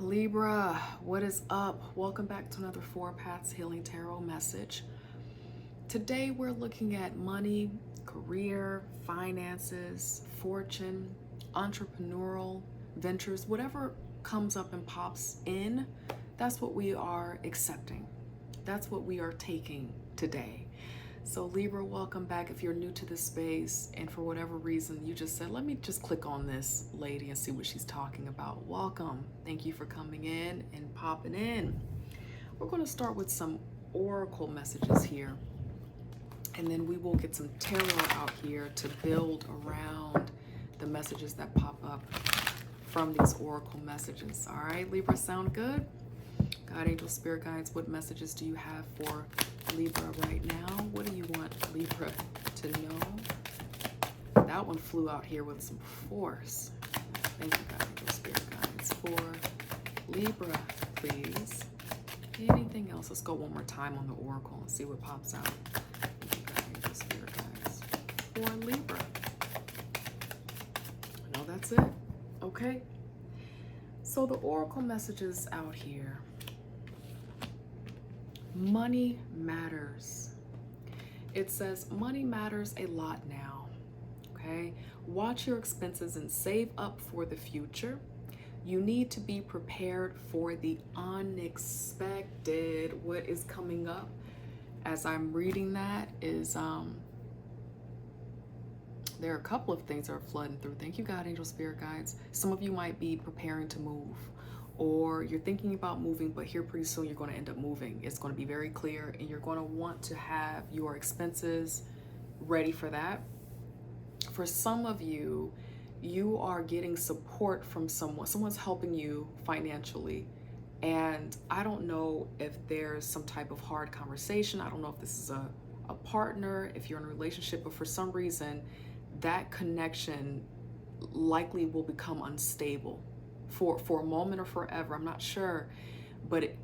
Libra, what is up? Welcome back to another Four Paths Healing Tarot message. Today we're looking at money, career, finances, fortune, entrepreneurial ventures, whatever comes up and pops in, that's what we are accepting. That's what we are taking today. So Libra, welcome back. If you're new to this space and for whatever reason you just said, let me just click on this lady and see what she's talking about, welcome. Thank you for coming in and popping in. We're going to start with some oracle messages here, and then we will get some tarot out here to build around the messages that pop up from these oracle messages. All right, Libra, sound good? God, angel, spirit guides, what messages do you have for Libra right now? What do you want Libra to know? That one flew out here with some force. Thank you, God, angel, spirit guides, for Libra, please. Anything else? Let's go one more time on the oracle and see what pops out. Thank you, God, angel, spirit guides, for Libra. No, that's it. Okay. So the oracle messages out here. Money matters. It says money matters a lot now. Okay. Watch your expenses and save up for the future. You need to be prepared for the unexpected. What is coming up as I'm reading that is there are a couple of things that are flooding through. Thank you, God, angel, spirit guides. Some of you might be preparing to move, or you're thinking about moving, but here pretty soon you're going to end up moving. It's going to be very clear, and you're going to want to have your expenses ready for that. For some of you, you are getting support from someone. Someone's helping you financially. And I don't know if there's some type of hard conversation. I don't know if this is a partner, if you're in a relationship, but for some reason, that connection likely will become unstable for a moment or forever. I'm not sure, but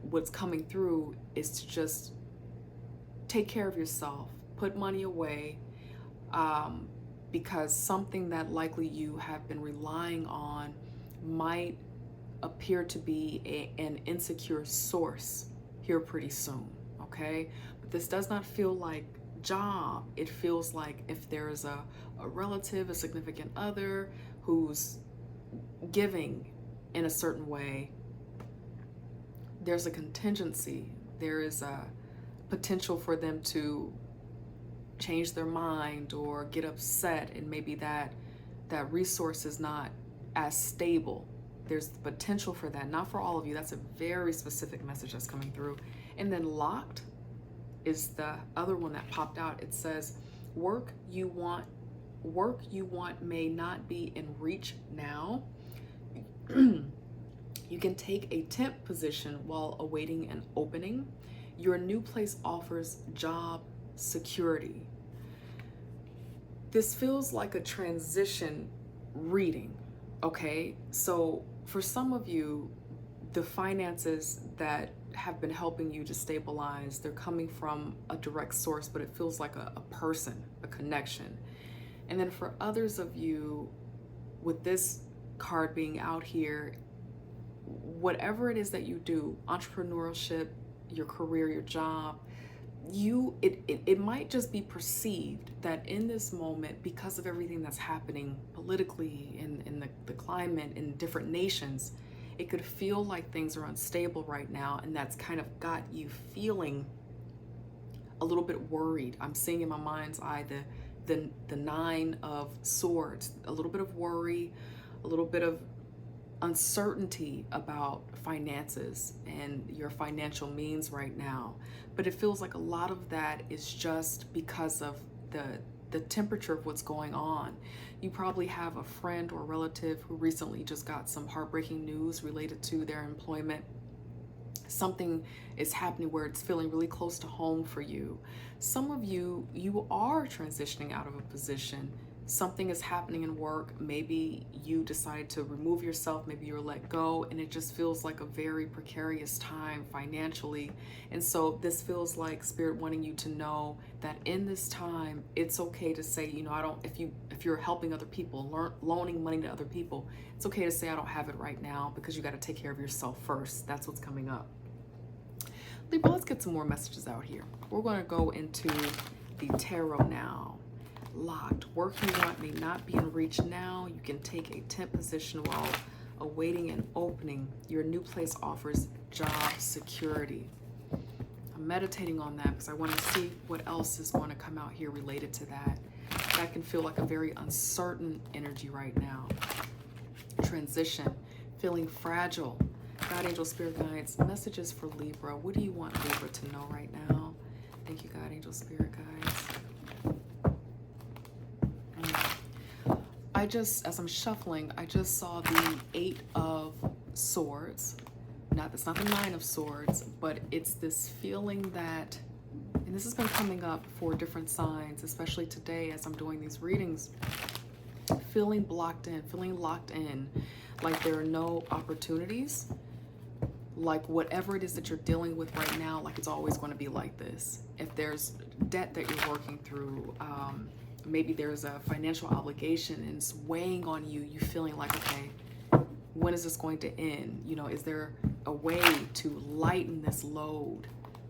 what's coming through is to just take care of yourself, put money away, because something that likely you have been relying on might appear to be an insecure source here pretty soon. Okay, but this does not feel like job. It feels like if there is a relative, a significant other who's giving in a certain way, there's a contingency, there is a potential for them to change their mind or get upset, and maybe that resource is not as stable. There's the potential for that, not for all of you. That's a very specific message that's coming through. And then locked is the other one that popped out. It says work you want may not be in reach now. You can take a temp position while awaiting an opening. Your new place offers job security. This feels like a transition reading. Okay, so for some of you, the finances that have been helping you to stabilize, they're coming from a direct source, but it feels like a person, a connection. And then for others of you, with this card being out here, whatever it is that you do, entrepreneurship, your career, your job, it might just be perceived that in this moment, because of everything that's happening politically in the climate in different nations, it could feel like things are unstable right now, and that's kind of got you feeling a little bit worried. I'm seeing in my mind's eye the Nine of Swords, a little bit of worry, a little bit of uncertainty about finances and your financial means right now. But it feels like a lot of that is just because of the temperature of what's going on. You probably have a friend or relative who recently just got some heartbreaking news related to their employment. Something is happening where it's feeling really close to home for you. Some of you are transitioning out of a position. something is happening in work. Maybe you decided to remove yourself, maybe you're let go, and it just feels like a very precarious time financially. And so this feels like Spirit wanting you to know that in this time, it's okay to say, you know, I don't, if you're helping other people, loaning money to other people, it's okay to say, I don't have it right now, because you got to take care of yourself first. That's what's coming up. Libra, let's get some more messages out here. We're going to go into the tarot now. Locked. Work you want may not be in reach now. You can take a tent position while awaiting an opening. Your new place offers job security. I'm meditating on that because I want to see what else is going to come out here related to that. That can feel like a very uncertain energy right now. Transition. Feeling fragile. God, angel, spirit guides. Messages for Libra. What do you want Libra to know right now? Thank you, God, angel, spirit guides. As I'm shuffling, I just saw the 8 of Swords. It's not the 9 of Swords, but it's this feeling that, and this has been coming up for different signs, especially today as I'm doing these readings, feeling blocked in, feeling locked in, like there are no opportunities, like whatever it is that you're dealing with right now, like it's always going to be like this. If there's debt that you're working through, maybe there's a financial obligation and it's weighing on you, you feeling like, okay, when is this going to end? You know, is there a way to lighten this load?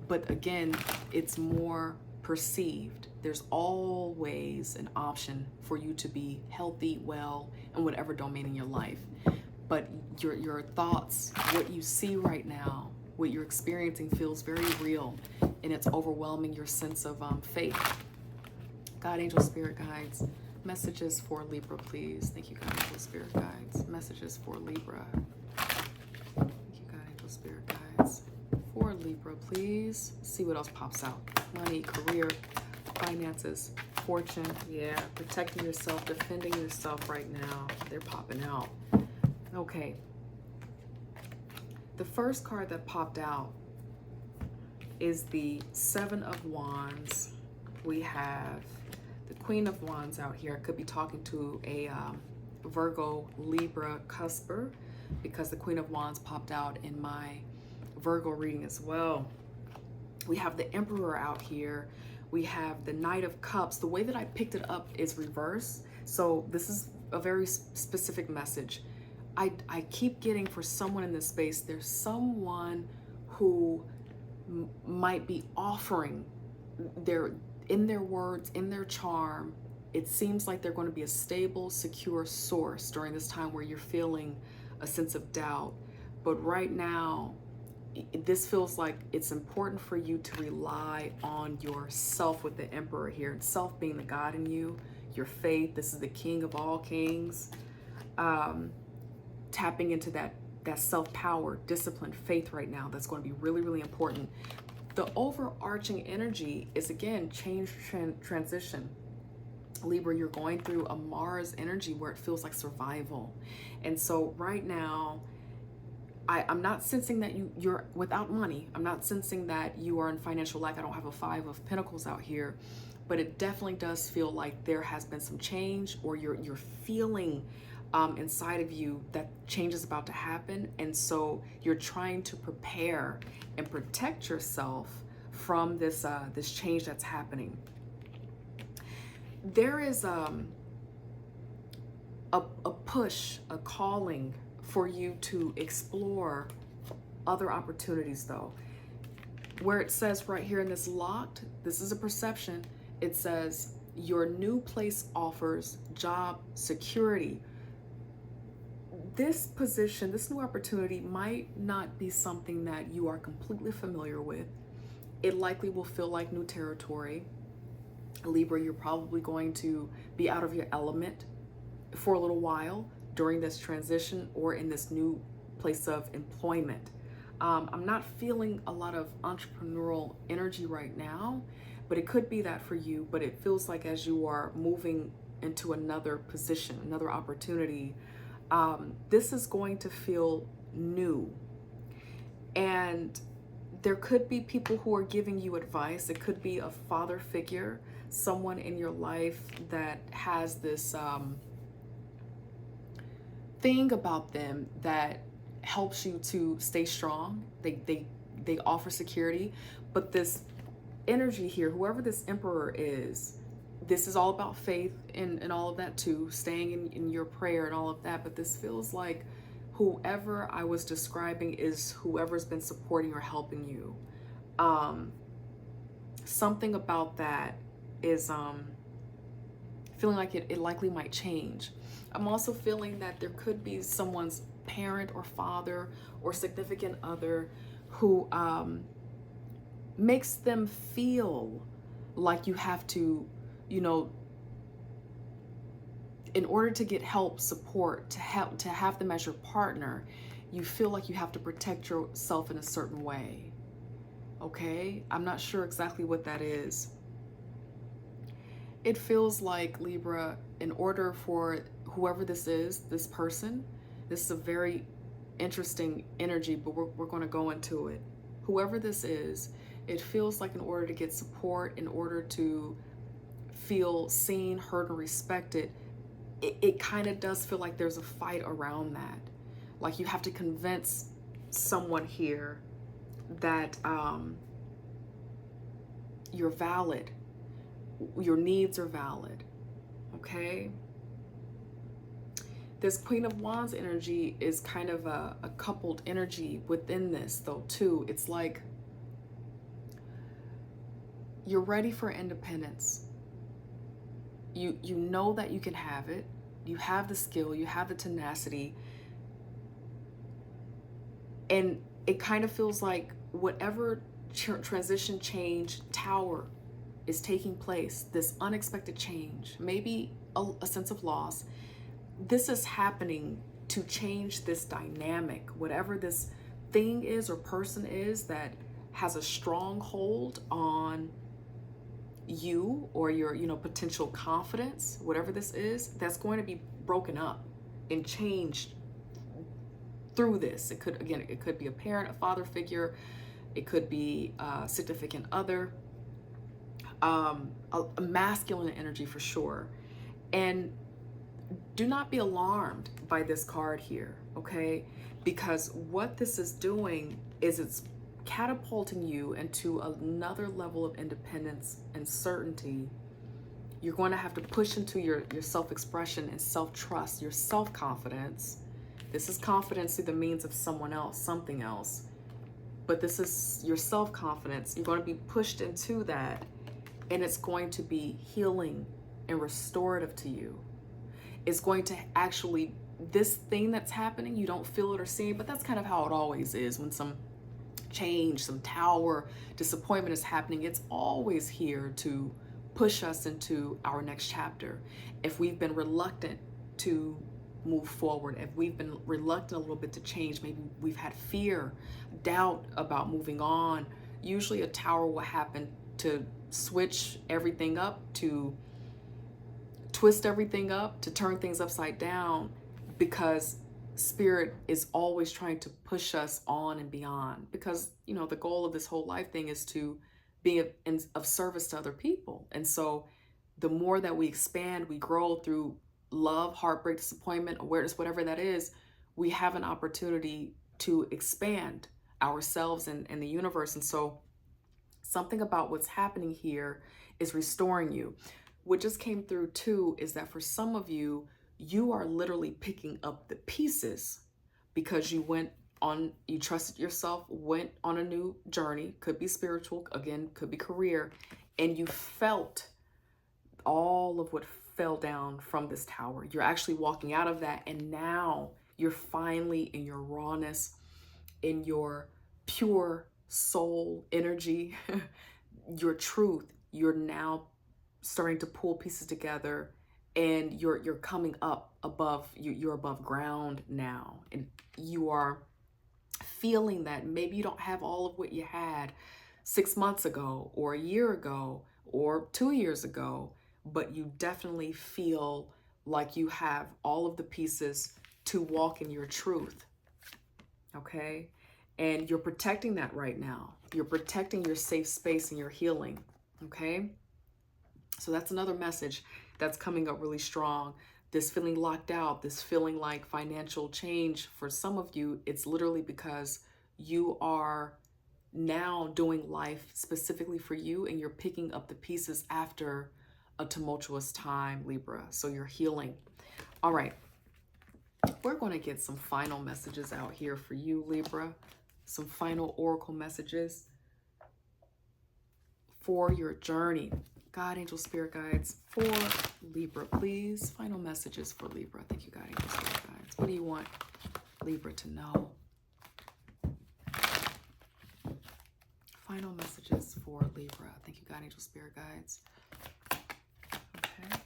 But again, it's more perceived. There's always an option for you to be healthy, well, in whatever domain in your life. But your thoughts, what you see right now, what you're experiencing feels very real, and it's overwhelming your sense of faith. God, angel, spirit guides, messages for Libra, please. Thank you, God, angel, spirit guides. Messages for Libra. Thank you, God, angel, spirit guides. For Libra, please. See what else pops out. Money, career, finances, fortune. Yeah, protecting yourself, defending yourself right now. They're popping out. Okay. The first card that popped out is the 7 of Wands. We have the Queen of Wands out here. I could be talking to a Virgo Libra cusper, because the Queen of Wands popped out in my Virgo reading as well. We have the Emperor out here. We have the Knight of Cups. The way that I picked it up is reverse. So this is a very specific message. I keep getting, for someone in this space, there's someone who might be offering in their words, in their charm, it seems like they're going to be a stable, secure source during this time where you're feeling a sense of doubt. But right now, this feels like it's important for you to rely on yourself with the Emperor here. Self being the God in you, your faith. This is the King of all kings. Tapping into that self-power, discipline, faith right now. That's going to be really, really important. The overarching energy is, again, change, transition. Libra, you're going through a Mars energy where it feels like survival. And so right now, I'm not sensing that you're without money. I'm not sensing that you are in financial lack. I don't have a 5 of Pentacles out here, but it definitely does feel like there has been some change, or you're feeling inside of you that change is about to happen. And so you're trying to prepare and protect yourself from this this change that's happening. There is a push, a calling for you to explore other opportunities, though. Where it says right here in this locked, this is a perception. It says your new place offers job security. This position, this new opportunity might not be something that you are completely familiar with. It likely will feel like new territory. Libra, you're probably going to be out of your element for a little while during this transition or in this new place of employment. I'm not feeling a lot of entrepreneurial energy right now, but it could be that for you. But it feels like as you are moving into another position, another opportunity, this is going to feel new. And there could be people who are giving you advice. It could be a father figure, someone in your life that has this thing about them that helps you to stay strong. They offer security, but this energy here, whoever this emperor is, this is all about faith and all of that too, staying in your prayer and all of that. But this feels like whoever I was describing is whoever's been supporting or helping you. Something about that is feeling like it likely might change. I'm also feeling that there could be someone's parent or father or significant other who makes them feel like you have to, you know, in order to get help, support, to have them as your partner, you feel like you have to protect yourself in a certain way. Okay? I'm not sure exactly what that is. It feels like, Libra, in order for whoever this is, this person, this is a very interesting energy, but we're going to go into it. Whoever this is, it feels like in order to get support, in order to feel seen, heard, and respected, it kind of does feel like there's a fight around that. Like you have to convince someone here that you're valid, your needs are valid, okay? This Queen of Wands energy is kind of a coupled energy within this though too. It's like you're ready for independence. You know that you can have it. You have the skill, you have the tenacity. And it kind of feels like whatever transition, change, tower is taking place, this unexpected change, maybe a sense of loss, this is happening to change this dynamic. Whatever this thing is or person is that has a strong hold on you or your, you know, potential confidence, whatever this is, that's going to be broken up and changed through this. It could, again, it could be a parent, a father figure, it could be a significant other, a masculine energy for sure. And do not be alarmed by this card here, okay? Because what this is doing is it's catapulting you into another level of independence and certainty. You're going to have to push into your self-expression and self-trust, your self-confidence. This is confidence through the means of someone else, something else. But this is your self-confidence. You're going to be pushed into that, and it's going to be healing and restorative to you. It's going to actually, this thing that's happening, you don't feel it or see it, but that's kind of how it always is when some change, some tower, disappointment is happening. It's always here to push us into our next chapter. If we've been reluctant to move forward, if we've been reluctant a little bit to change, maybe we've had fear, doubt about moving on, usually a tower will happen to switch everything up, to twist everything up, to turn things upside down, because Spirit is always trying to push us on and beyond. Because, you know, the goal of this whole life thing is to be of service to other people. And so the more that we expand, we grow through love, heartbreak, disappointment, awareness, whatever that is, we have an opportunity to expand ourselves and the universe. And so something about what's happening here is restoring you. What just came through too is that for some of you, you are literally picking up the pieces because you trusted yourself, went on a new journey, could be spiritual, again, could be career, and you felt all of what fell down from this tower. You're actually walking out of that, and now you're finally in your rawness, in your pure soul energy, your truth. You're now starting to pull pieces together, and you're coming up above, you're above ground now, and you are feeling that maybe you don't have all of what you had 6 months ago or a year ago or 2 years ago, but you definitely feel like you have all of the pieces to walk in your truth, okay? And you're protecting that right now. You're protecting your safe space and your healing, okay? So that's another message that's coming up really strong. This feeling locked out, this feeling like financial change, for some of you, it's literally because you are now doing life specifically for you and you're picking up the pieces after a tumultuous time, Libra. So you're healing. All right. We're going to get some final messages out here for you, Libra. Some final oracle messages for your journey. God, angel, spirit guides for Libra, please. Final messages for Libra. Thank you, God, angel, spirit guides. What do you want Libra to know? Final messages for Libra. Thank you, God, angel, spirit guides. Okay.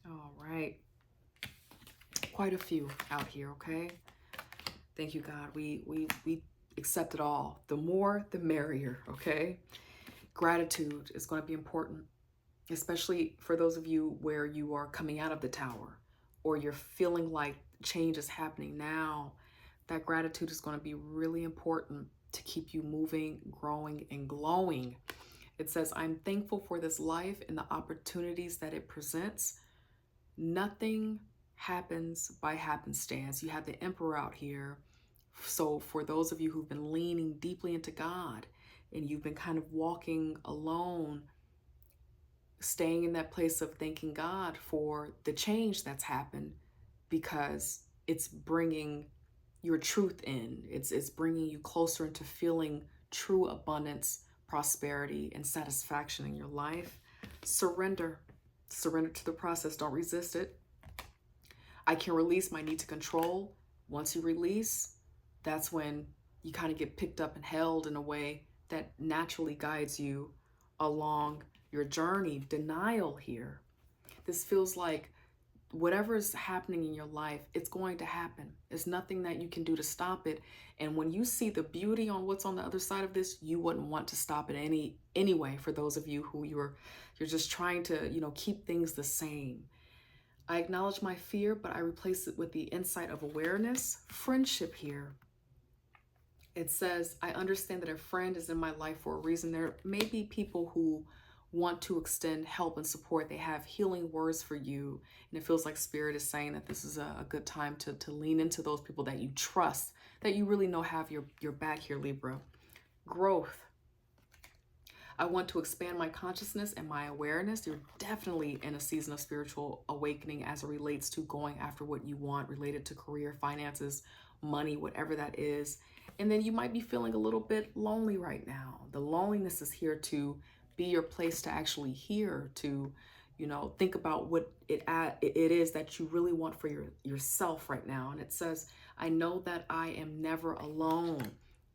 All right. Quite a few out here, okay? Thank you, God. We accept it all. The more, the merrier, okay? Gratitude is going to be important, especially for those of you where you are coming out of the tower or you're feeling like change is happening now. That gratitude is going to be really important to keep you moving, growing, and glowing. It says, I'm thankful for this life and the opportunities that it presents. Nothing happens by happenstance. You have the Emperor out here. So for those of you who've been leaning deeply into God and you've been kind of walking alone, staying in that place of thanking God for the change that's happened, because it's bringing your truth in. It's bringing you closer into feeling true abundance, prosperity, and satisfaction in your life. Surrender. Surrender to the process. Don't resist it. I can release my need to control. Once you release, that's when you kind of get picked up and held in a way that naturally guides you along your journey. Denial here. This feels like whatever is happening in your life, it's going to happen. There's nothing that you can do to stop it. And when you see the beauty on what's on the other side of this, you wouldn't want to stop it anyway. For those of you who you're just trying to, keep things the same. I acknowledge my fear, but I replace it with the insight of awareness. Friendship here. It says, I understand that a friend is in my life for a reason. There may be people who want to extend help and support. They have healing words for you. And it feels like Spirit is saying that this is a good time to lean into those people that you trust, that you really know have your back here, Libra. Growth. I want to expand my consciousness and my awareness. You're definitely in a season of spiritual awakening as it relates to going after what you want related to career, finances, money, whatever that is. And then you might be feeling a little bit lonely right now. The loneliness is here to be your place to actually hear, to, think about what it is that you really want for yourself right now. And it says, I know that I am never alone.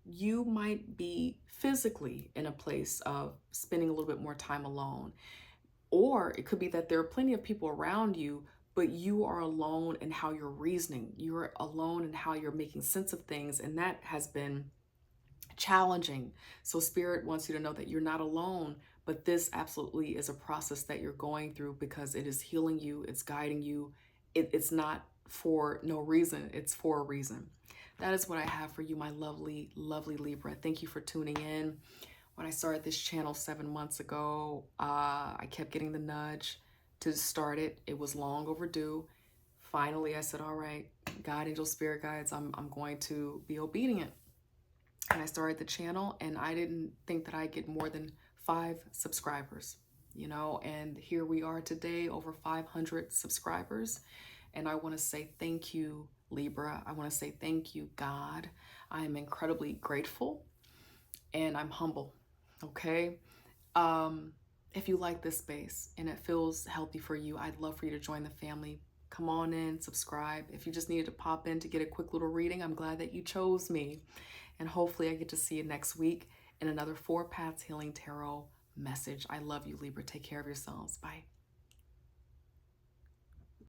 You might be physically in a place of spending a little bit more time alone. Or it could be that there are plenty of people around you, but you are alone in how you're reasoning. You're alone in how you're making sense of things. And that has been challenging. So Spirit wants you to know that you're not alone, but this absolutely is a process that you're going through because it is healing you. It's guiding you. It's not for no reason. It's for a reason. That is what I have for you, my lovely, lovely Libra. Thank you for tuning in. When I started this channel 7 months ago, I kept getting the nudge to start it. It was long overdue. Finally, I said, all right, God, angel, spirit guides, I'm going to be obedient. And I started the channel, and I didn't think that I'd get more than 5 subscribers, and here we are today, over 500 subscribers. And I want to say thank you, Libra. I want to say thank you, God. I am incredibly grateful and I'm humble. Okay. If you like this space and it feels healthy for you, I'd love for you to join the family. Come on in, subscribe. If you just needed to pop in to get a quick little reading, I'm glad that you chose me. And hopefully I get to see you next week in another 4 Paths Healing Tarot message. I love you, Libra. Take care of yourselves. Bye.